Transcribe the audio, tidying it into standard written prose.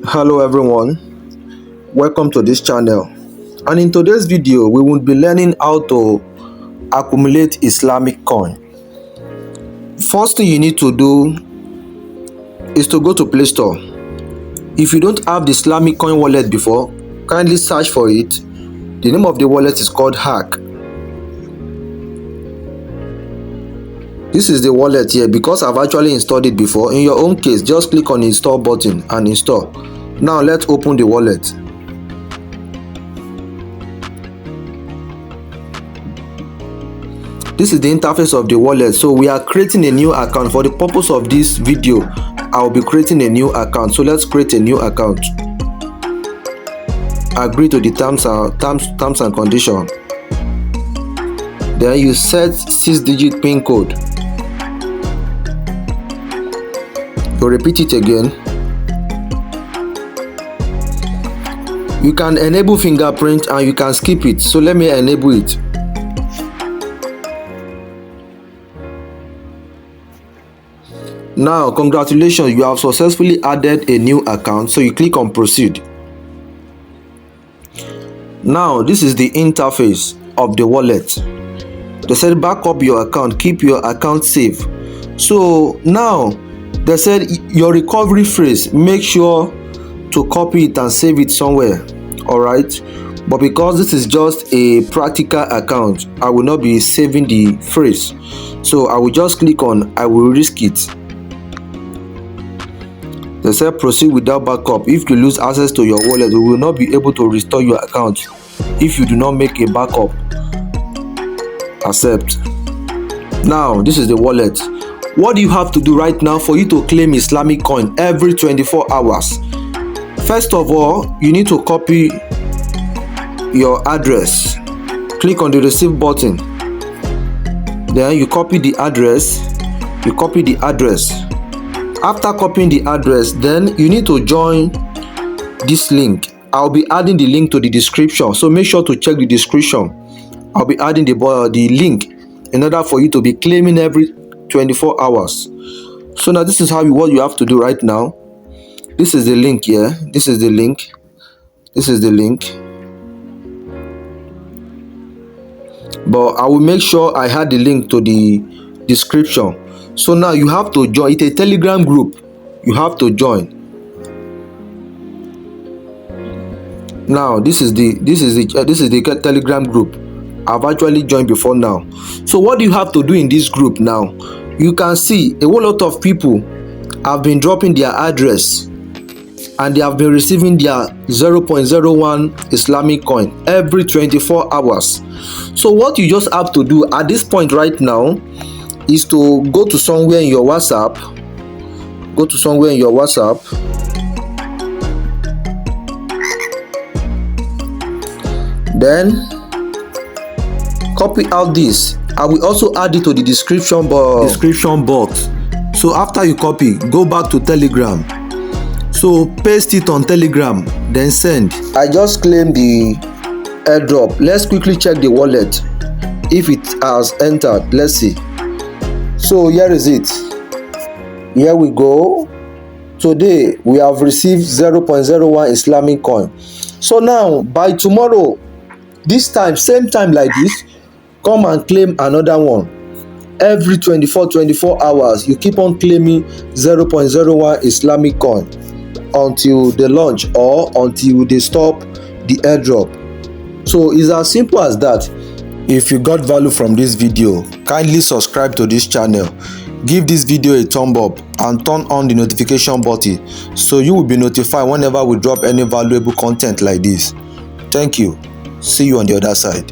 Hello everyone, welcome to this channel, and in today's video we will be learning how to accumulate Islamic coin. First thing you need to do is to go to Play Store. If you don't have the Islamic coin wallet before, kindly search for it. The name of the wallet is called Haqq. This is the wallet here. Because I've actually installed it before, in your own case just click on the install button and install. Now let's open the wallet. This is the interface of the wallet. So we are creating a new account. For the purpose of this video, I'll be creating a new account. So let's create a new account. Agree to the terms and conditions. Then you set 6-digit PIN code. You repeat it again. You can enable fingerprint and you can skip it. So let me enable it. Now, congratulations, you have successfully added a new account. So you click on proceed. Now, this is the interface of the wallet. They said back up your account, keep your account safe. So now they said your recovery phrase, make sure to copy it and save it somewhere. All right, but because this is just a practical account, I will not be saving the phrase. So I will just click on I will risk it. They said proceed without backup. If you lose access to your wallet, we will not be able to restore your account if you do not make a backup. Accept. Now this is the wallet. What do you have to do right now for you to claim Islamic coin every 24 hours? First of all, you need to copy your address. Click on the receive button. Then you copy the address. After copying the address, then you need to join this link. I'll be adding the link to the description, so make sure to check the description. I'll be adding the link in order for you to be claiming every 24 hours. So now this is what you have to do right now. This is the link here. This is the link. But I will make sure I add the link to the description. So now you have to join. It's a Telegram group. You have to join. Now this is the Telegram group. I've actually joined before now. So what do you have to do in this group now? You can see a whole lot of people have been dropping their address and they have been receiving their 0.01 Islamic coin every 24 hours. So what you just have to do at this point right now is to go to somewhere in your WhatsApp. Then copy out this. I will also add it to the description box. So after you copy, go back to Telegram. So paste it on Telegram, then send. I just claimed the airdrop. Let's quickly check the wallet if it has entered. Let's see. So here is it. Here we go. Today we have received 0.01 Islamic coin. So now by tomorrow, this time, same time like this, come and claim another one. Every 24 hours, you keep on claiming 0.01 Islamic coin until they launch or until they stop the airdrop. So it's as simple as that. If you got value from this video, kindly subscribe to this channel, give this video a thumb up and turn on the notification button so you will be notified whenever we drop any valuable content like this. Thank you. See you on the other side.